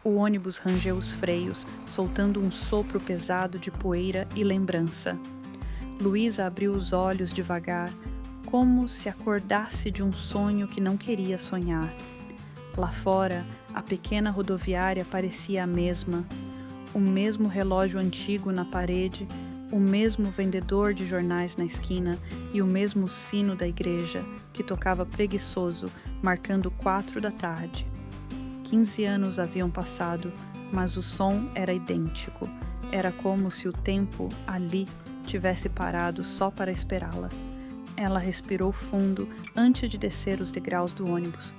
O ônibus rangeu os freios, soltando um sopro pesado de poeira e lembrança. Luísa abriu os olhos devagar, como se acordasse de um sonho que não queria sonhar. Lá fora, a pequena rodoviária parecia a mesma. O mesmo relógio antigo na parede, o mesmo vendedor de jornais na esquina e o mesmo sino da igreja, que tocava preguiçoso, marcando 4 da tarde. 15 anos haviam passado, mas o som era idêntico. Era como se o tempo, ali, tivesse parado só para esperá-la. Ela respirou fundo antes de descer os degraus do ônibus.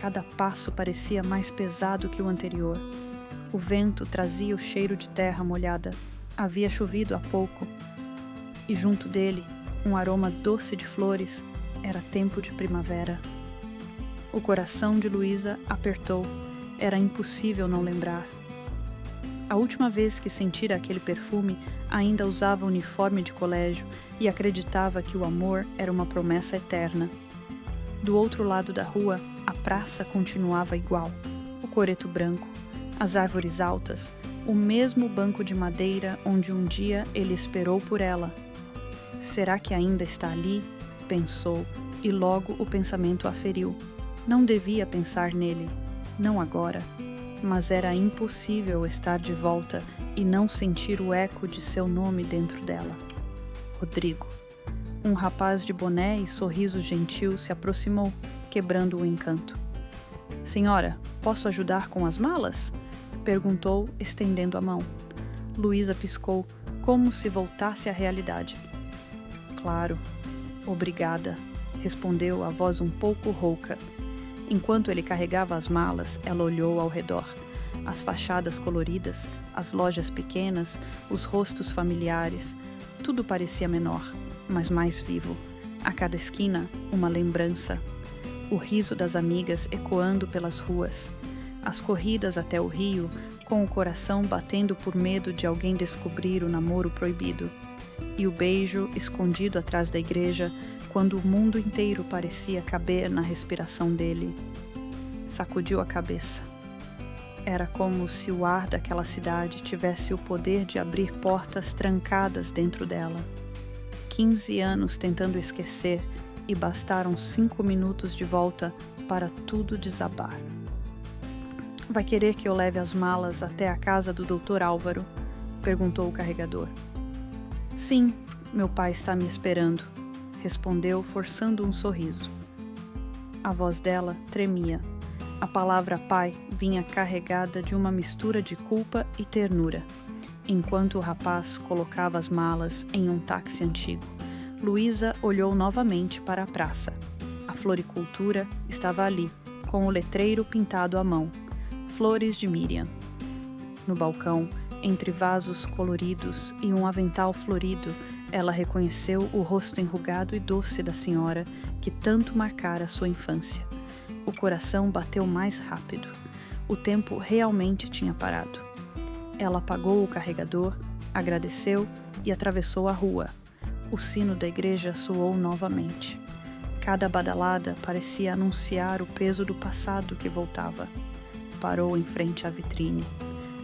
Cada passo parecia mais pesado que o anterior. O vento trazia o cheiro de terra molhada. Havia chovido há pouco. E junto dele, um aroma doce de flores. Era tempo de primavera. O coração de Luísa apertou. Era impossível não lembrar. A última vez que sentira aquele perfume, ainda usava uniforme de colégio e acreditava que o amor era uma promessa eterna. Do outro lado da rua, a praça continuava igual. O coreto branco, as árvores altas, o mesmo banco de madeira onde um dia ele esperou por ela. Será que ainda está ali? Pensou, e logo o pensamento a feriu. Não devia pensar nele. Não agora. Mas era impossível estar de volta e não sentir o eco de seu nome dentro dela. Rodrigo. Um rapaz de boné e sorriso gentil se aproximou, quebrando o encanto. "Senhora, posso ajudar com as malas?" perguntou, estendendo a mão. Luísa piscou, como se voltasse à realidade. "Claro. Obrigada", respondeu a voz um pouco rouca. Enquanto ele carregava as malas, ela olhou ao redor. As fachadas coloridas, as lojas pequenas, os rostos familiares. Tudo parecia menor, mas mais vivo. A cada esquina, uma lembrança. O riso das amigas ecoando pelas ruas. As corridas até o rio, com o coração batendo por medo de alguém descobrir o namoro proibido. E o beijo escondido atrás da igreja, quando o mundo inteiro parecia caber na respiração dele. Sacudiu a cabeça. Era como se o ar daquela cidade tivesse o poder de abrir portas trancadas dentro dela. 15 anos tentando esquecer e bastaram 5 minutos de volta para tudo desabar. "Vai querer que eu leve as malas até a casa do Dr. Álvaro?" perguntou o carregador. "Sim, meu pai está me esperando", respondeu, forçando um sorriso. A voz dela tremia. A palavra pai vinha carregada de uma mistura de culpa e ternura. Enquanto o rapaz colocava as malas em um táxi antigo, Luísa olhou novamente para a praça. A floricultura estava ali, com o letreiro pintado à mão. Flores de Miriam. No balcão, entre vasos coloridos e um avental florido, ela reconheceu o rosto enrugado e doce da senhora que tanto marcara sua infância. O coração bateu mais rápido. O tempo realmente tinha parado. Ela apagou o carregador, agradeceu e atravessou a rua. O sino da igreja soou novamente. Cada badalada parecia anunciar o peso do passado que voltava. Parou em frente à vitrine.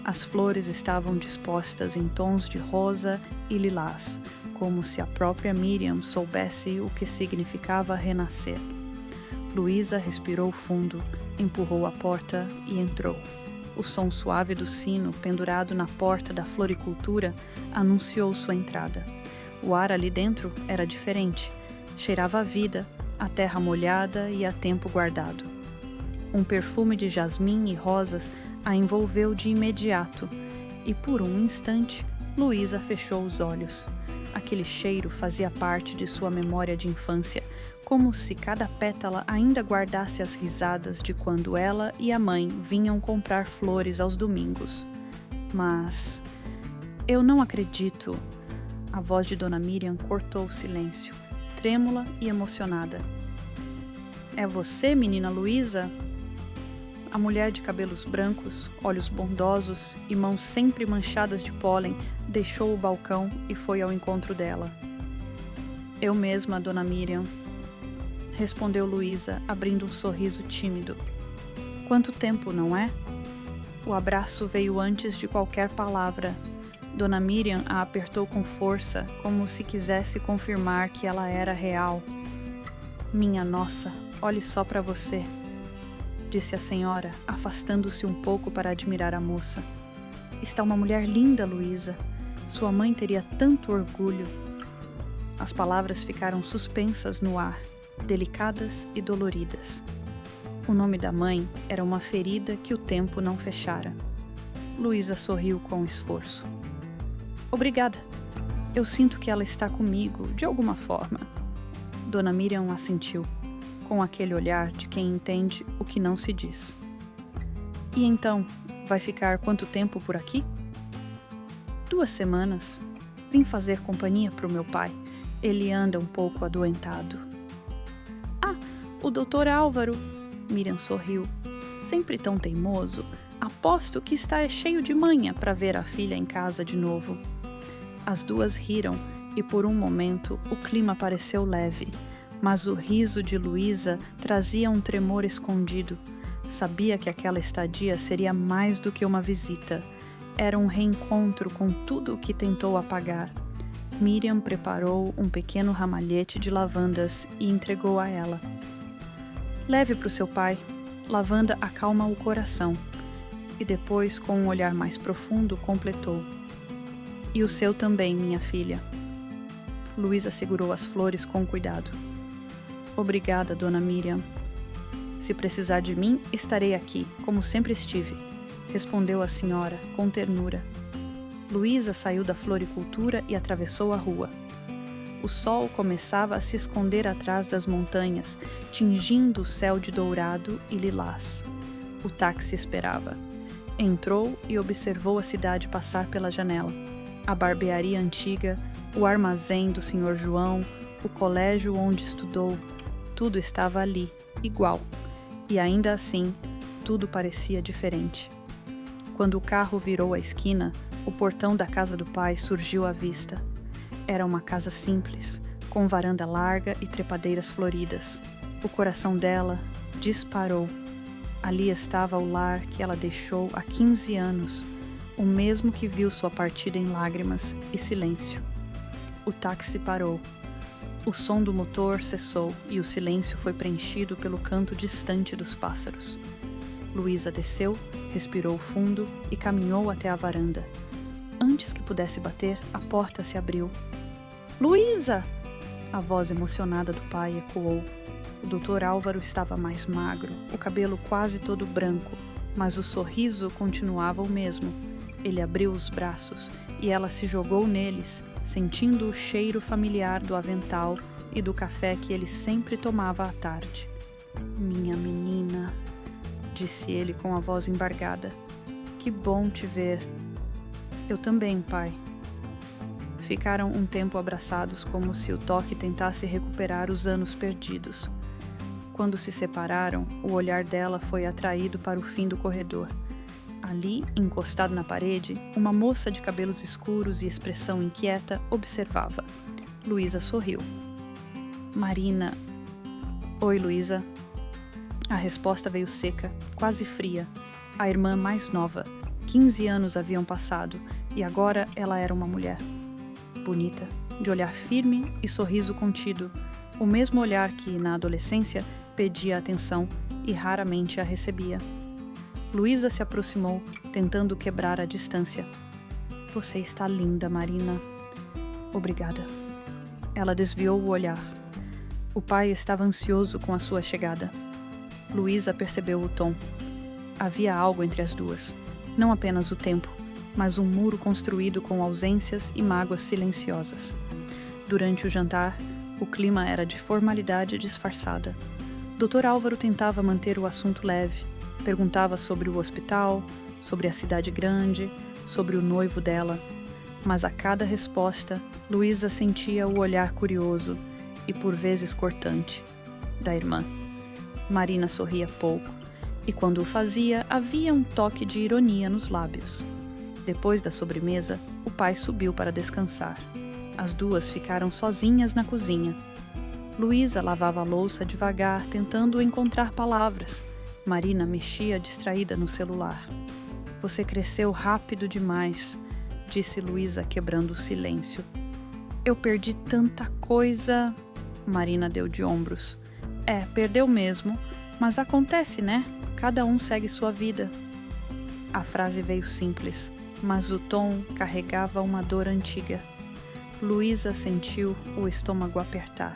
As flores estavam dispostas em tons de rosa e lilás, como se a própria Miriam soubesse o que significava renascer. Luísa respirou fundo, empurrou a porta e entrou. O som suave do sino, pendurado na porta da floricultura, anunciou sua entrada. O ar ali dentro era diferente. Cheirava a vida, a terra molhada e a tempo guardado. Um perfume de jasmim e rosas a envolveu de imediato, e por um instante, Luísa fechou os olhos. Aquele cheiro fazia parte de sua memória de infância, como se cada pétala ainda guardasse as risadas de quando ela e a mãe vinham comprar flores aos domingos. Mas... "Eu não acredito." A voz de Dona Miriam cortou o silêncio, trêmula e emocionada. "É você, menina Luísa?" A mulher de cabelos brancos, olhos bondosos e mãos sempre manchadas de pólen deixou o balcão e foi ao encontro dela. "Eu mesma, Dona Miriam", respondeu Luísa, abrindo um sorriso tímido. "Quanto tempo, não é?" O abraço veio antes de qualquer palavra. Dona Miriam a apertou com força, como se quisesse confirmar que ela era real. "Minha nossa, olhe só para você", disse a senhora, afastando-se um pouco para admirar a moça. "Está uma mulher linda, Luísa. Sua mãe teria tanto orgulho." As palavras ficaram suspensas no ar, delicadas e doloridas. O nome da mãe era uma ferida que o tempo não fechara. Luísa sorriu com esforço. "Obrigada. Eu sinto que ela está comigo, de alguma forma." Dona Miriam assentiu, com aquele olhar de quem entende o que não se diz. "E então, vai ficar quanto tempo por aqui?" "2 semanas. Vim fazer companhia para o meu pai. Ele anda um pouco adoentado." "Ah, o Dr. Álvaro." Miriam sorriu. "Sempre tão teimoso. Aposto que está cheio de manha para ver a filha em casa de novo." As duas riram e por um momento o clima pareceu leve, mas o riso de Luísa trazia um tremor escondido. Sabia que aquela estadia seria mais do que uma visita. Era um reencontro com tudo o que tentou apagar. Miriam preparou um pequeno ramalhete de lavandas e entregou a ela. "Leve para o seu pai. Lavanda acalma o coração." E depois, com um olhar mais profundo, completou: "E o seu também, minha filha." Luísa segurou as flores com cuidado. "Obrigada, Dona Miriam." "Se precisar de mim, estarei aqui, como sempre estive", respondeu a senhora, com ternura. Luísa saiu da floricultura e atravessou a rua. O sol começava a se esconder atrás das montanhas, tingindo o céu de dourado e lilás. O táxi esperava. Entrou e observou a cidade passar pela janela. A barbearia antiga, o armazém do Sr. João, o colégio onde estudou, tudo estava ali, igual. E ainda assim, tudo parecia diferente. Quando o carro virou a esquina, o portão da casa do pai surgiu à vista. Era uma casa simples, com varanda larga e trepadeiras floridas. O coração dela disparou. Ali estava o lar que ela deixou há 15 anos, o mesmo que viu sua partida em lágrimas e silêncio. O táxi parou. O som do motor cessou e o silêncio foi preenchido pelo canto distante dos pássaros. Luísa desceu, respirou fundo e caminhou até a varanda. Antes que pudesse bater, a porta se abriu. "Luísa!" A voz emocionada do pai ecoou. O Dr. Álvaro estava mais magro, o cabelo quase todo branco, mas o sorriso continuava o mesmo. Ele abriu os braços e ela se jogou neles, sentindo o cheiro familiar do avental e do café que ele sempre tomava à tarde. "Minha menina", disse ele com a voz embargada. "Que bom te ver." "Eu também, pai." Ficaram um tempo abraçados, como se o toque tentasse recuperar os anos perdidos. Quando se separaram, o olhar dela foi atraído para o fim do corredor. Ali, encostado na parede, uma moça de cabelos escuros e expressão inquieta observava. Luísa sorriu. "Marina." "Oi, Luísa." A resposta veio seca, quase fria. A irmã mais nova. 15 anos haviam passado, e agora ela era uma mulher. Bonita, de olhar firme e sorriso contido, o mesmo olhar que, na adolescência, pedia atenção e raramente a recebia. Luísa se aproximou, tentando quebrar a distância. "Você está linda, Marina." "Obrigada." Ela desviou o olhar. O pai estava ansioso com a sua chegada. Luísa percebeu o tom. Havia algo entre as duas, não apenas o tempo, mas um muro construído com ausências e mágoas silenciosas. Durante o jantar, o clima era de formalidade disfarçada. Dr. Álvaro tentava manter o assunto leve. Perguntava sobre o hospital, sobre a cidade grande, sobre o noivo dela. Mas a cada resposta, Luísa sentia o olhar curioso e por vezes cortante da irmã. Marina sorria pouco, e quando o fazia, havia um toque de ironia nos lábios. Depois da sobremesa, o pai subiu para descansar. As duas ficaram sozinhas na cozinha. Luísa lavava a louça devagar, tentando encontrar palavras. Marina mexia distraída no celular. Você cresceu rápido demais, disse Luísa, quebrando o silêncio. Eu perdi tanta coisa. Marina deu de ombros. Perdeu mesmo, mas acontece, né? Cada um segue sua vida. A frase veio simples, mas o tom carregava uma dor antiga. Luísa sentiu o estômago apertar.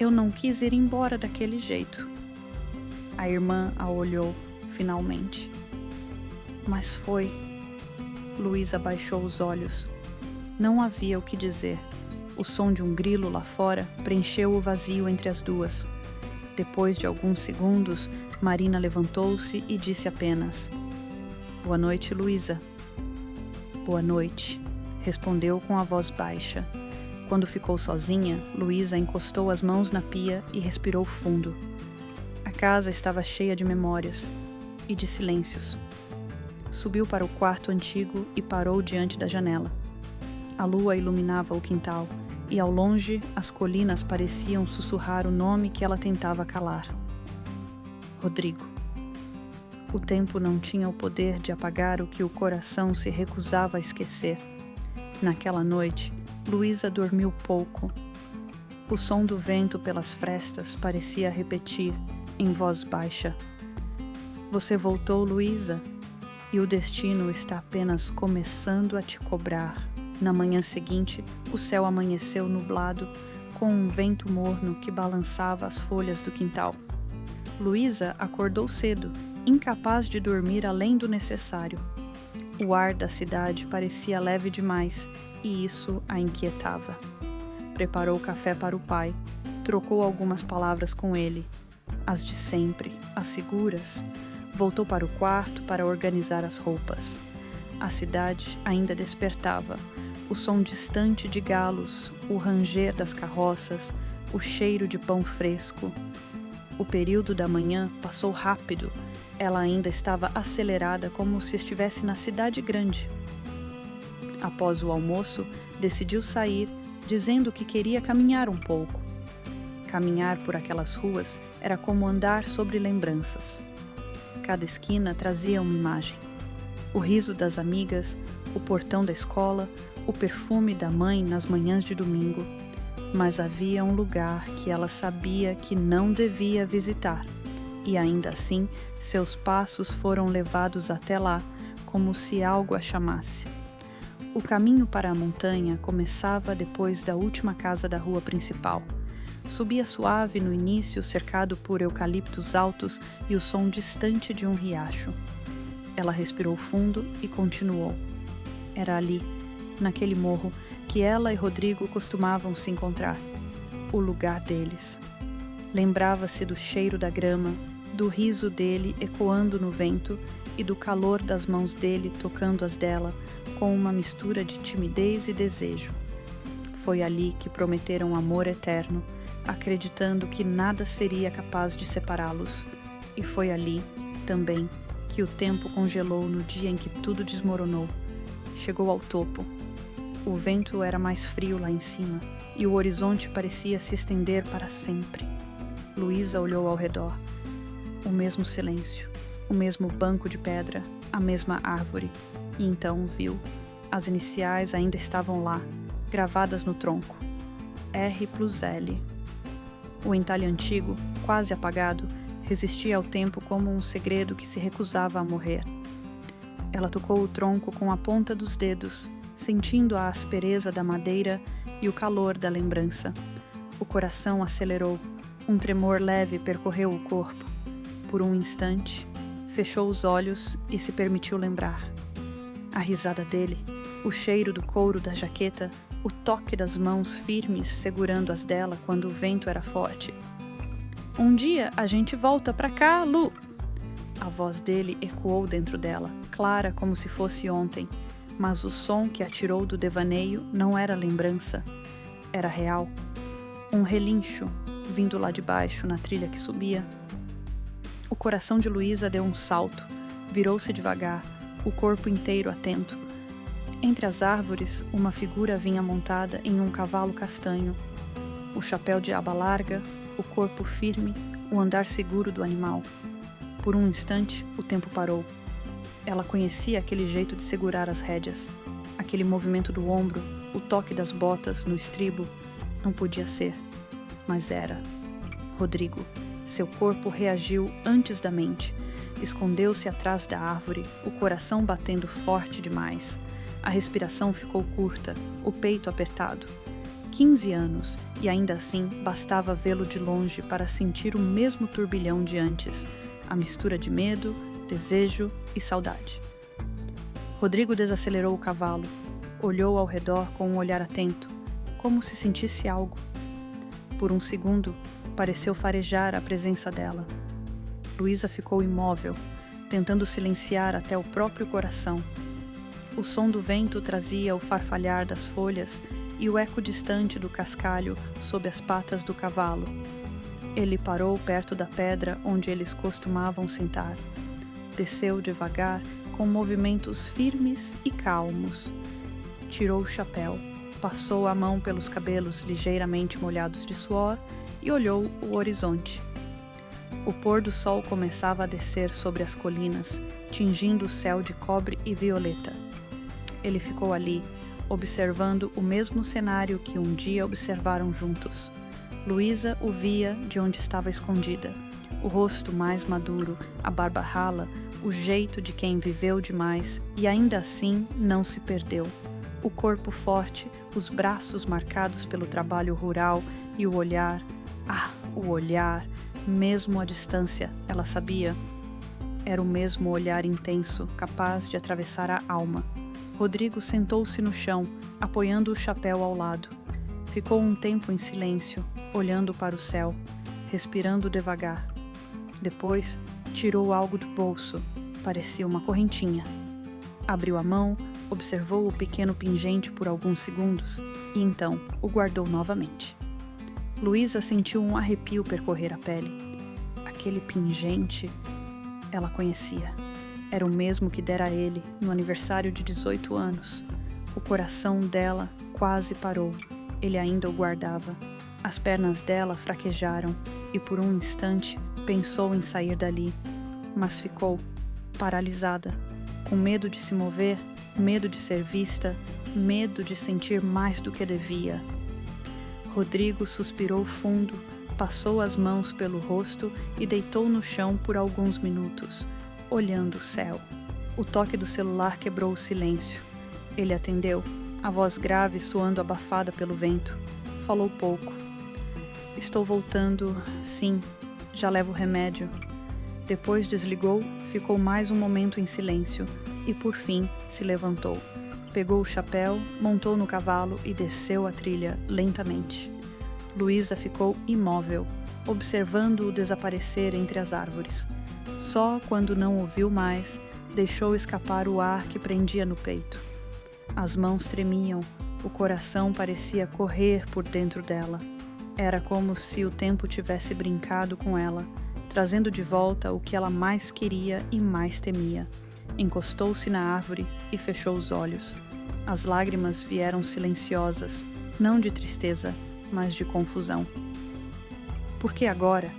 Eu não quis ir embora daquele jeito. A irmã a olhou, finalmente. Mas foi. Luísa baixou os olhos. Não havia o que dizer. O som de um grilo lá fora preencheu o vazio entre as duas. Depois de alguns segundos, Marina levantou-se e disse apenas: Boa noite, Luísa. Boa noite, respondeu com a voz baixa. Quando ficou sozinha, Luísa encostou as mãos na pia e respirou fundo. A casa estava cheia de memórias e de silêncios. Subiu para o quarto antigo e parou diante da janela. A lua iluminava o quintal e, ao longe, as colinas pareciam sussurrar o nome que ela tentava calar. Rodrigo. O tempo não tinha o poder de apagar o que o coração se recusava a esquecer. Naquela noite, Luísa dormiu pouco. O som do vento pelas frestas parecia repetir, em voz baixa: Você voltou, Luísa, e o destino está apenas começando a te cobrar. Na manhã seguinte, o céu amanheceu nublado, com um vento morno que balançava as folhas do quintal. Luísa acordou cedo, incapaz de dormir além do necessário. O ar da cidade parecia leve demais, e isso a inquietava. Preparou café para o pai, trocou algumas palavras com ele. As de sempre, as seguras. Voltou para o quarto para organizar as roupas. A cidade ainda despertava. O som distante de galos, o ranger das carroças, o cheiro de pão fresco. O período da manhã passou rápido. Ela ainda estava acelerada como se estivesse na cidade grande. Após o almoço, decidiu sair, dizendo que queria caminhar um pouco. Caminhar por aquelas ruas era como andar sobre lembranças. Cada esquina trazia uma imagem. O riso das amigas, o portão da escola, o perfume da mãe nas manhãs de domingo. Mas havia um lugar que ela sabia que não devia visitar. E ainda assim, seus passos foram levados até lá, como se algo a chamasse. O caminho para a montanha começava depois da última casa da rua principal. Subia suave no início, cercado por eucaliptos altos e o som distante de um riacho. Ela respirou fundo e continuou. Era ali, naquele morro, que ela e Rodrigo costumavam se encontrar. O lugar deles. Lembrava-se do cheiro da grama, do riso dele ecoando no vento e do calor das mãos dele tocando as dela, com uma mistura de timidez e desejo. Foi ali que prometeram amor eterno, acreditando que nada seria capaz de separá-los. E foi ali, também, que o tempo congelou no dia em que tudo desmoronou. Chegou ao topo. O vento era mais frio lá em cima, e o horizonte parecia se estender para sempre. Luísa olhou ao redor. O mesmo silêncio, o mesmo banco de pedra, a mesma árvore. E então viu. As iniciais ainda estavam lá, gravadas no tronco. R+L. O entalhe antigo, quase apagado, resistia ao tempo como um segredo que se recusava a morrer. Ela tocou o tronco com a ponta dos dedos, sentindo a aspereza da madeira e o calor da lembrança. O coração acelerou, um tremor leve percorreu o corpo. Por um instante, fechou os olhos e se permitiu lembrar. A risada dele, o cheiro do couro da jaqueta, o toque das mãos firmes segurando as dela quando o vento era forte. Um dia a gente volta pra cá, Lu! A voz dele ecoou dentro dela, clara como se fosse ontem, mas o som que a tirou do devaneio não era lembrança, era real. Um relincho, vindo lá de baixo na trilha que subia. O coração de Luísa deu um salto, virou-se devagar, o corpo inteiro atento. Entre as árvores, uma figura vinha montada em um cavalo castanho. O chapéu de aba larga, o corpo firme, o andar seguro do animal. Por um instante, o tempo parou. Ela conhecia aquele jeito de segurar as rédeas, aquele movimento do ombro, o toque das botas no estribo. Não podia ser, mas era. Rodrigo. Seu corpo reagiu antes da mente. Escondeu-se atrás da árvore, o coração batendo forte demais. A respiração ficou curta, o peito apertado. 15 anos, e ainda assim bastava vê-lo de longe para sentir o mesmo turbilhão de antes, a mistura de medo, desejo e saudade. Rodrigo desacelerou o cavalo, olhou ao redor com um olhar atento, como se sentisse algo. Por um segundo, pareceu farejar a presença dela. Luísa ficou imóvel, tentando silenciar até o próprio coração. O som do vento trazia o farfalhar das folhas e o eco distante do cascalho sob as patas do cavalo. Ele parou perto da pedra onde eles costumavam sentar. Desceu devagar, com movimentos firmes e calmos. Tirou o chapéu, passou a mão pelos cabelos ligeiramente molhados de suor e olhou o horizonte. O pôr do sol começava a descer sobre as colinas, tingindo o céu de cobre e violeta. Ele ficou ali, observando o mesmo cenário que um dia observaram juntos. Luísa o via de onde estava escondida. O rosto mais maduro, a barba rala, o jeito de quem viveu demais e ainda assim não se perdeu. O corpo forte, os braços marcados pelo trabalho rural e o olhar. O olhar, mesmo à distância, ela sabia. Era o mesmo olhar intenso, capaz de atravessar a alma. Rodrigo sentou-se no chão, apoiando o chapéu ao lado. Ficou um tempo em silêncio, olhando para o céu, respirando devagar. Depois, tirou algo do bolso. Parecia uma correntinha. Abriu a mão, observou o pequeno pingente por alguns segundos e então o guardou novamente. Luísa sentiu um arrepio percorrer a pele. Aquele pingente, ela conhecia. Era o mesmo que dera a ele no aniversário de 18 anos. O coração dela quase parou. Ele ainda o guardava. As pernas dela fraquejaram e por um instante pensou em sair dali, mas ficou paralisada, com medo de se mover, medo de ser vista, medo de sentir mais do que devia. Rodrigo suspirou fundo, passou as mãos pelo rosto e deitou no chão por alguns minutos, olhando o céu. O toque do celular quebrou o silêncio. Ele atendeu, a voz grave soando abafada pelo vento. Falou pouco. Estou voltando, sim, já levo remédio. Depois desligou, ficou mais um momento em silêncio e, por fim, se levantou. Pegou o chapéu, montou no cavalo e desceu a trilha lentamente. Luísa ficou imóvel, observando-o desaparecer entre as árvores. Só quando não o viu mais, deixou escapar o ar que prendia no peito. As mãos tremiam, o coração parecia correr por dentro dela. Era como se o tempo tivesse brincado com ela, trazendo de volta o que ela mais queria e mais temia. Encostou-se na árvore e fechou os olhos. As lágrimas vieram silenciosas, não de tristeza, mas de confusão. Por que agora?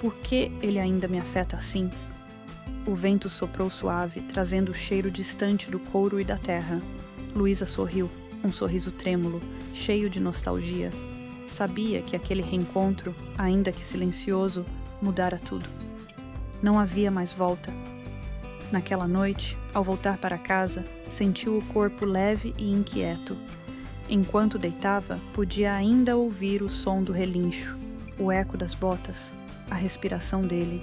Por que ele ainda me afeta assim? O vento soprou suave, trazendo o cheiro distante do couro e da terra. Luísa sorriu, um sorriso trêmulo, cheio de nostalgia. Sabia que aquele reencontro, ainda que silencioso, mudara tudo. Não havia mais volta. Naquela noite, ao voltar para casa, sentiu o corpo leve e inquieto. Enquanto deitava, podia ainda ouvir o som do relincho, o eco das botas, a respiração dele.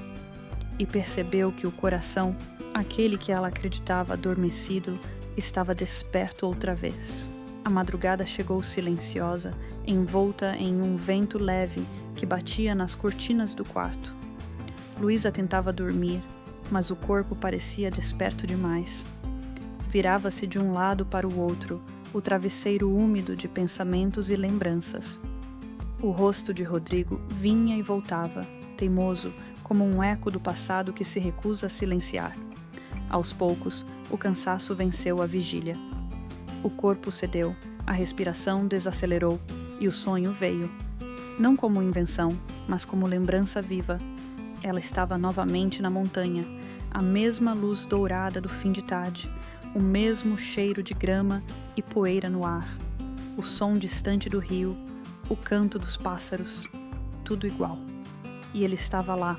E percebeu que o coração, aquele que ela acreditava adormecido, estava desperto outra vez. A madrugada chegou silenciosa, envolta em um vento leve que batia nas cortinas do quarto. Luísa tentava dormir, mas o corpo parecia desperto demais. Virava-se de um lado para o outro, o travesseiro úmido de pensamentos e lembranças. O rosto de Rodrigo vinha e voltava, teimoso, como um eco do passado que se recusa a silenciar. Aos poucos, o cansaço venceu a vigília. O corpo cedeu, a respiração desacelerou e o sonho veio. Não como invenção, mas como lembrança viva. Ela estava novamente na montanha. a mesma luz dourada do fim de tarde, o mesmo cheiro de grama e poeira no ar, o som distante do rio, o canto dos pássaros, tudo igual. E ele estava lá,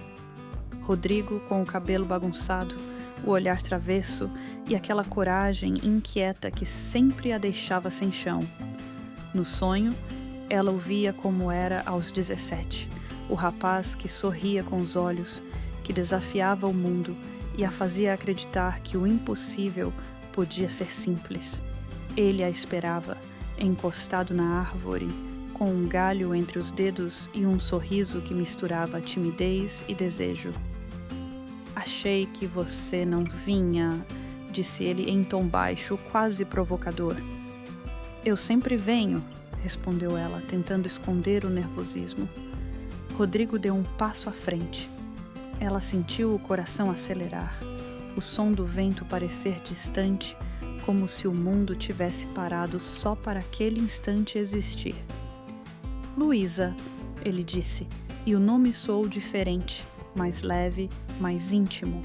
Rodrigo com o cabelo bagunçado, o olhar travesso e aquela coragem inquieta que sempre a deixava sem chão. No sonho, ela o via como era aos 17, o rapaz que sorria com os olhos, que desafiava o mundo e a fazia acreditar que o impossível podia ser simples. Ele a esperava, encostado na árvore, com um galho entre os dedos e um sorriso que misturava timidez e desejo. "Achei que você não vinha", disse ele em tom baixo, quase provocador. "Eu sempre venho", respondeu ela, tentando esconder o nervosismo. Rodrigo deu um passo à frente. Ela sentiu o coração acelerar, o som do vento parecer distante, como se o mundo tivesse parado só para aquele instante existir. "Luísa", ele disse, e o nome soou diferente, mais leve, mais íntimo.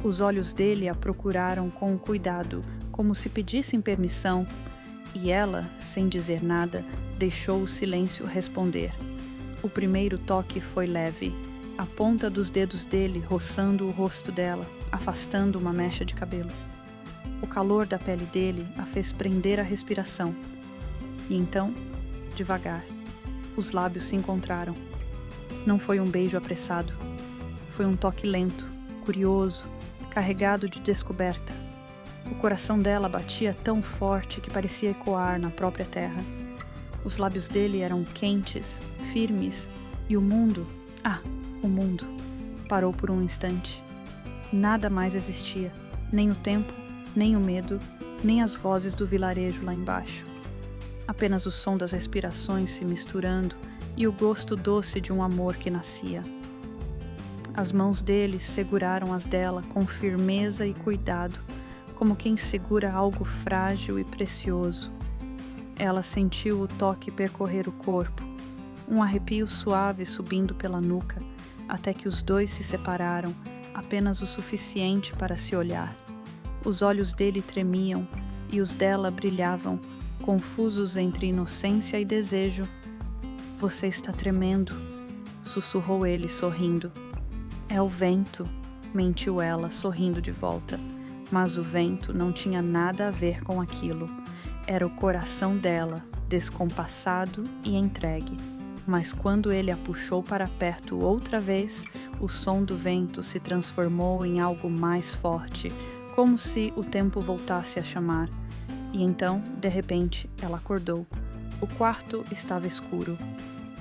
Os olhos dele a procuraram com cuidado, como se pedissem permissão, e ela, sem dizer nada, deixou o silêncio responder. O primeiro toque foi leve, a ponta dos dedos dele roçando o rosto dela, afastando uma mecha de cabelo. O calor da pele dele a fez prender a respiração. E então, devagar, os lábios se encontraram. Não foi um beijo apressado. Foi um toque lento, curioso, carregado de descoberta. O coração dela batia tão forte que parecia ecoar na própria terra. Os lábios dele eram quentes, firmes, e o mundo, o mundo, parou por um instante. Nada mais existia, nem o tempo, nem o medo, nem as vozes do vilarejo lá embaixo. Apenas o som das respirações se misturando e o gosto doce de um amor que nascia. As mãos dele seguraram as dela com firmeza e cuidado, como quem segura algo frágil e precioso. Ela sentiu o toque percorrer o corpo, um arrepio suave subindo pela nuca, até que os dois se separaram, apenas o suficiente para se olhar. Os olhos dele tremiam e os dela brilhavam, confusos entre inocência e desejo. "Você está tremendo", sussurrou ele, sorrindo. "É o vento", mentiu ela, sorrindo de volta. Mas o vento não tinha nada a ver com aquilo. Era o coração dela, descompassado e entregue. Mas quando ele a puxou para perto outra vez, o som do vento se transformou em algo mais forte, como se o tempo voltasse a chamar. E então, de repente, ela acordou. O quarto estava escuro,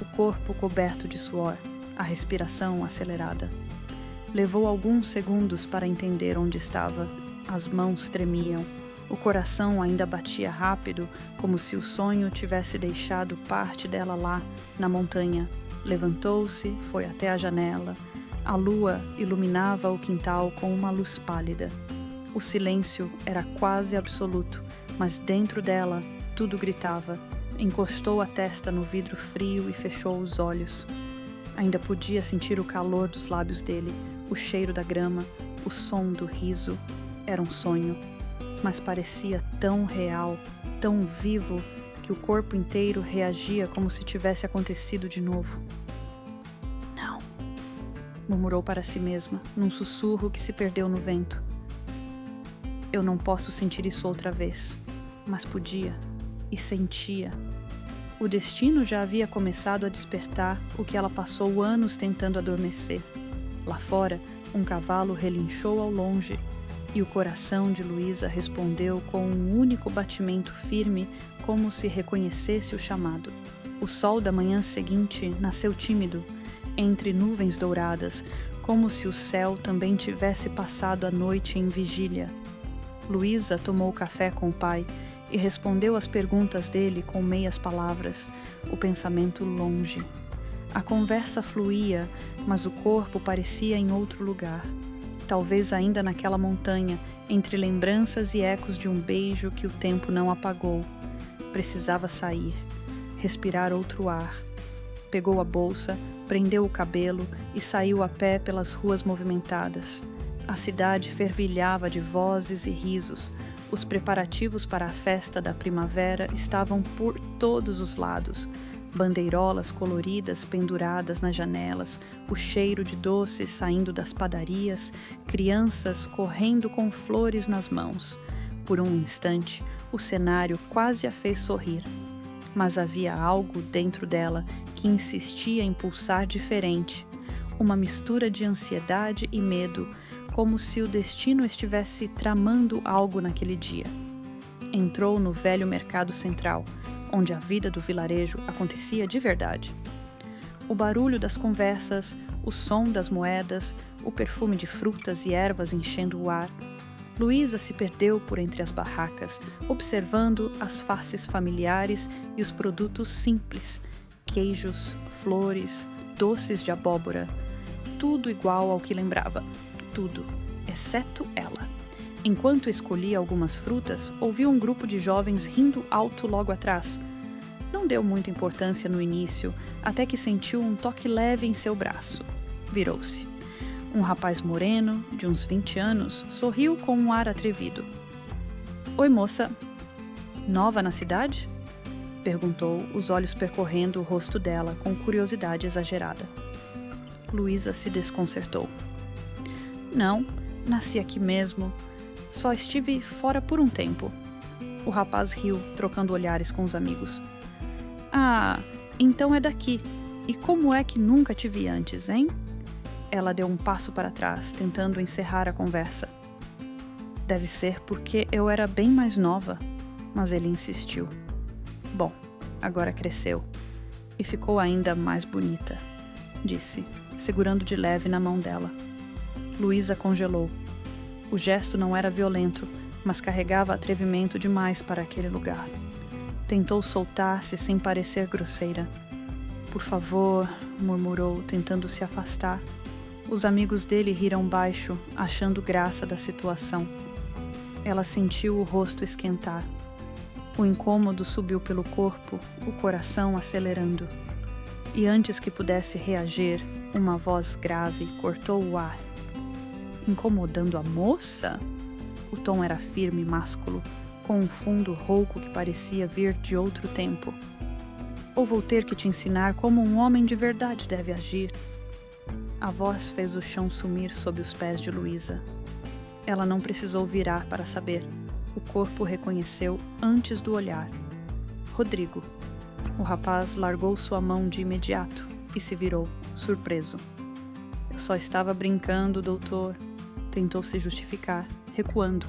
o corpo coberto de suor, a respiração acelerada. Levou alguns segundos para entender onde estava. As mãos tremiam. O coração ainda batia rápido, como se o sonho tivesse deixado parte dela lá, na montanha. Levantou-se, foi até a janela. A lua iluminava o quintal com uma luz pálida. O silêncio era quase absoluto, mas dentro dela tudo gritava. Encostou a testa no vidro frio e fechou os olhos. Ainda podia sentir o calor dos lábios dele, o cheiro da grama, o som do riso. Era um sonho, mas parecia tão real, tão vivo, que o corpo inteiro reagia como se tivesse acontecido de novo. "Não", murmurou para si mesma, num sussurro que se perdeu no vento. "Eu não posso sentir isso outra vez", mas podia, e sentia. O destino já havia começado a despertar o que ela passou anos tentando adormecer. Lá fora, um cavalo relinchou ao longe, e o coração de Luísa respondeu com um único batimento firme, como se reconhecesse o chamado. O sol da manhã seguinte nasceu tímido, entre nuvens douradas, como se o céu também tivesse passado a noite em vigília. Luísa tomou café com o pai e respondeu às perguntas dele com meias palavras, o pensamento longe. A conversa fluía, mas o corpo parecia em outro lugar. Talvez ainda naquela montanha, entre lembranças e ecos de um beijo que o tempo não apagou. Precisava sair, respirar outro ar. Pegou a bolsa, prendeu o cabelo e saiu a pé pelas ruas movimentadas. A cidade fervilhava de vozes e risos. Os preparativos para a festa da primavera estavam por todos os lados. Bandeirolas coloridas penduradas nas janelas, o cheiro de doces saindo das padarias, crianças correndo com flores nas mãos. Por um instante, o cenário quase a fez sorrir. Mas havia algo dentro dela que insistia em pulsar diferente. Uma mistura de ansiedade e medo, como se o destino estivesse tramando algo naquele dia. Entrou no velho mercado central, onde a vida do vilarejo acontecia de verdade. O barulho das conversas, o som das moedas, o perfume de frutas e ervas enchendo o ar. Luísa se perdeu por entre as barracas, observando as faces familiares e os produtos simples, queijos, flores, doces de abóbora, tudo igual ao que lembrava, tudo, exceto ela. Enquanto escolhia algumas frutas, ouviu um grupo de jovens rindo alto logo atrás. Não deu muita importância no início, até que sentiu um toque leve em seu braço. Virou-se. Um rapaz moreno, de uns 20 anos, sorriu com um ar atrevido. "Oi, moça. Nova na cidade?" perguntou, os olhos percorrendo o rosto dela com curiosidade exagerada. Luísa se desconcertou. "Não, nasci aqui mesmo. Só estive fora por um tempo." O rapaz riu, trocando olhares com os amigos. "Ah, então é daqui. E como é que nunca te vi antes, hein?" Ela deu um passo para trás, tentando encerrar a conversa. "Deve ser porque eu era bem mais nova." Mas ele insistiu. "Bom, agora cresceu. E ficou ainda mais bonita", disse, segurando de leve na mão dela. Luísa congelou. O gesto não era violento, mas carregava atrevimento demais para aquele lugar. Tentou soltar-se sem parecer grosseira. "Por favor", murmurou, tentando se afastar. Os amigos dele riram baixo, achando graça da situação. Ela sentiu o rosto esquentar. O incômodo subiu pelo corpo, o coração acelerando. E antes que pudesse reagir, uma voz grave cortou o ar. "Incomodando a moça?" O tom era firme e másculo, com um fundo rouco que parecia vir de outro tempo. "Ou vou ter que te ensinar como um homem de verdade deve agir." A voz fez o chão sumir sob os pés de Luísa. Ela não precisou virar para saber. O corpo reconheceu antes do olhar. "Rodrigo." O rapaz largou sua mão de imediato e se virou, surpreso. "Eu só estava brincando, doutor." Tentou se justificar, recuando.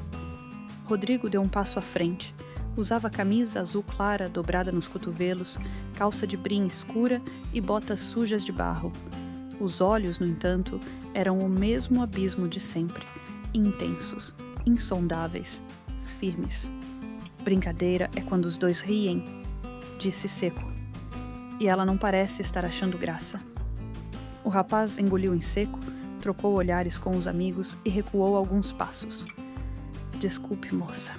Rodrigo deu um passo à frente. Usava camisa azul clara dobrada nos cotovelos, calça de brim escura e botas sujas de barro. Os olhos, no entanto, eram o mesmo abismo de sempre, intensos, insondáveis, firmes. "Brincadeira é quando os dois riem", disse seco. "E ela não parece estar achando graça." O rapaz engoliu em seco, trocou olhares com os amigos e recuou alguns passos. "Desculpe, moça",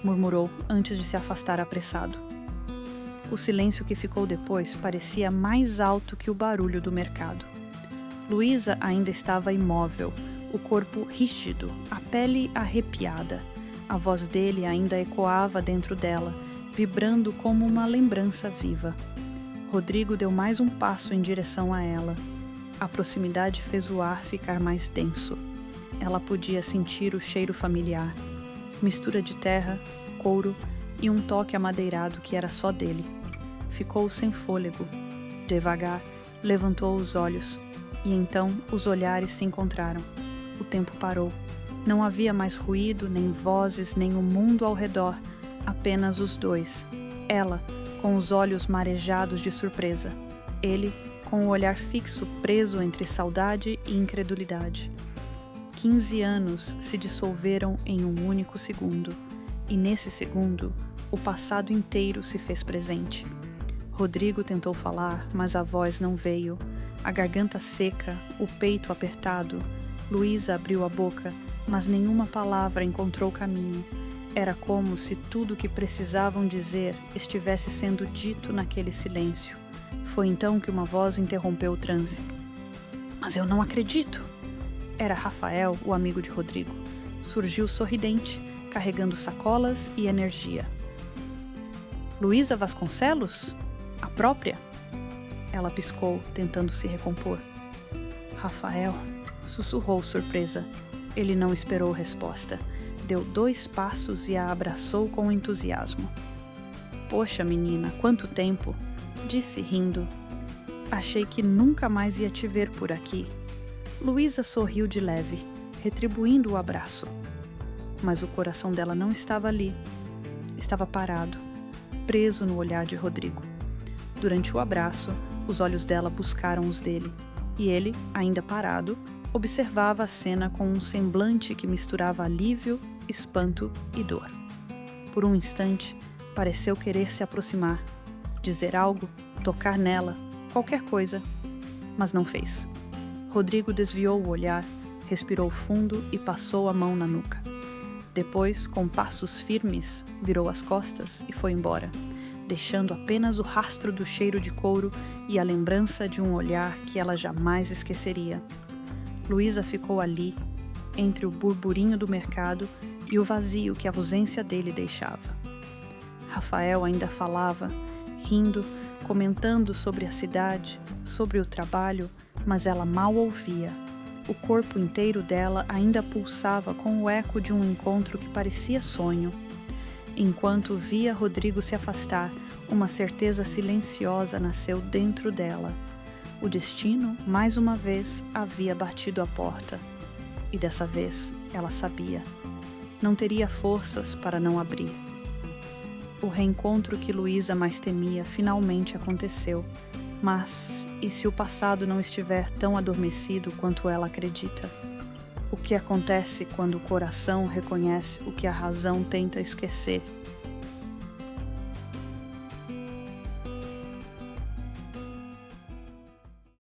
murmurou antes de se afastar apressado. O silêncio que ficou depois parecia mais alto que o barulho do mercado. Luísa ainda estava imóvel, o corpo rígido, a pele arrepiada. A voz dele ainda ecoava dentro dela, vibrando como uma lembrança viva. Rodrigo deu mais um passo em direção a ela. A proximidade fez o ar ficar mais denso. Ela podia sentir o cheiro familiar, mistura de terra, couro e um toque amadeirado que era só dele. Ficou sem fôlego. Devagar, levantou os olhos, e então os olhares se encontraram. O tempo parou. Não havia mais ruído, nem vozes, nem o mundo ao redor, apenas os dois. Ela, com os olhos marejados de surpresa. Ele, com o olhar fixo preso entre saudade e incredulidade. 15 anos se dissolveram em um único segundo, e nesse segundo, o passado inteiro se fez presente. Rodrigo tentou falar, mas a voz não veio. A garganta seca, o peito apertado. Luísa abriu a boca, mas nenhuma palavra encontrou caminho. Era como se tudo o que precisavam dizer estivesse sendo dito naquele silêncio. Foi então que uma voz interrompeu o transe. "Mas eu não acredito!" Era Rafael, o amigo de Rodrigo. Surgiu sorridente, carregando sacolas e energia. Luísa Vasconcelos? A própria? Ela piscou, tentando se recompor. Rafael, sussurrou surpresa. Ele não esperou resposta. Deu 2 passos e a abraçou com entusiasmo. Poxa, menina, quanto tempo! Disse rindo. Achei que nunca mais ia te ver por aqui. Luísa sorriu de leve, retribuindo o abraço. Mas o coração dela não estava ali. Estava parado, preso no olhar de Rodrigo. Durante o abraço, os olhos dela buscaram os dele, e ele, ainda parado, observava a cena com um semblante que misturava alívio, espanto e dor. Por um instante, pareceu querer se aproximar, dizer algo, tocar nela, qualquer coisa, mas não fez. Rodrigo desviou o olhar, respirou fundo e passou a mão na nuca. Depois, com passos firmes, virou as costas e foi embora, deixando apenas o rastro do cheiro de couro e a lembrança de um olhar que ela jamais esqueceria. Luísa ficou ali, entre o burburinho do mercado e o vazio que a ausência dele deixava. Rafael ainda falava, rindo, comentando sobre a cidade, sobre o trabalho, mas ela mal ouvia. O corpo inteiro dela ainda pulsava com o eco de um encontro que parecia sonho. Enquanto via Rodrigo se afastar, uma certeza silenciosa nasceu dentro dela. O destino, mais uma vez, havia batido à porta. E dessa vez, ela sabia. Não teria forças para não abrir. O reencontro que Luísa mais temia finalmente aconteceu. Mas, e se o passado não estiver tão adormecido quanto ela acredita? O que acontece quando o coração reconhece o que a razão tenta esquecer?